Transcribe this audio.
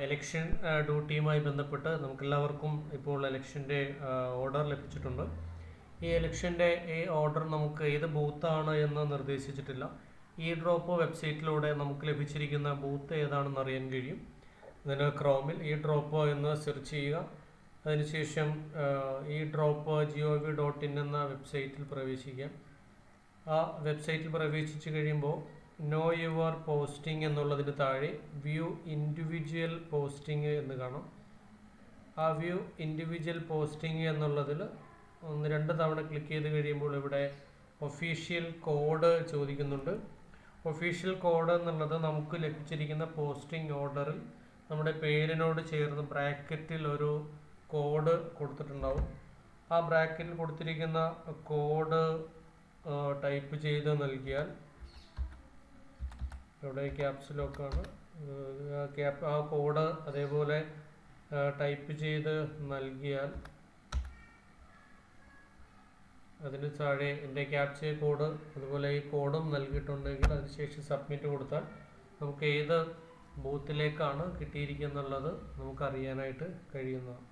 Election ഡ്യൂട്ടിയുമായി ബന്ധപ്പെട്ട് നമുക്കെല്ലാവർക്കും ഇപ്പോൾ എലക്ഷൻ്റെ ഓർഡർ ലഭിച്ചിട്ടുണ്ട്. ഈ എലക്ഷൻ്റെ ഈ ഓർഡർ നമുക്ക് ഏത് ബൂത്താണ് എന്ന് നിർദ്ദേശിച്ചിട്ടില്ല. ഈ ഡ്രോപ്പ് വെബ്സൈറ്റിലൂടെ നമുക്ക് ലഭിച്ചിരിക്കുന്ന ബൂത്ത് ഏതാണെന്ന് അറിയാൻ കഴിയും. അതിന് ക്രോമിൽ ഈ ഡ്രോപ്പ് എന്ന് സെർച്ച് ചെയ്യുക. അതിനുശേഷം ഈ ഡ്രോപ്പ് gov.in എന്ന വെബ്സൈറ്റിൽ പ്രവേശിക്കാം. ആ വെബ്സൈറ്റിൽ പ്രവേശിച്ച് കഴിയുമ്പോൾ നോ യുവർ പോസ്റ്റിംഗ് എന്നുള്ളതിന് താഴെ വ്യൂ ഇൻഡിവിജ്വൽ പോസ്റ്റിംഗ് എന്ന് കാണാം. ആ വ്യൂ ഇൻഡിവിജ്വൽ പോസ്റ്റിംഗ് എന്നുള്ളതിൽ 1-2 തവണ ക്ലിക്ക് ചെയ്ത് കഴിയുമ്പോൾ ഇവിടെ ഒഫീഷ്യൽ കോഡ് ചോദിക്കുന്നുണ്ട്. ഒഫീഷ്യൽ കോഡ് എന്നുള്ളത് നമുക്ക് ലഭിച്ചിരിക്കുന്ന പോസ്റ്റിംഗ് ഓർഡറിൽ നമ്മുടെ പേരിനോട് ചേർന്ന് ബ്രാക്കറ്റിൽ ഒരു കോഡ് കൊടുത്തിട്ടുണ്ടാവും. ആ ബ്രാക്കറ്റിൽ കൊടുത്തിരിക്കുന്ന കോഡ് ടൈപ്പ് ചെയ്ത് നൽകിയാൽ ഇവിടെ ക്യാപ്സ് ലോക്കാണ്. ആ കോഡ് അതേപോലെ ടൈപ്പ് ചെയ്ത് നൽകിയാൽ അതിന് താഴെ എൻ്റെ ക്യാപ്ച കോഡ് അതുപോലെ ഈ കോഡും നൽകിയിട്ടുണ്ടെങ്കിൽ അതിനുശേഷം സബ്മിറ്റ് കൊടുത്താൽ നമുക്ക് ഏത് ബൂത്തിലേക്കാണ് കിട്ടിയിരിക്കുന്നുള്ളത് നമുക്കറിയാനായിട്ട് കഴിയുന്നതാണ്.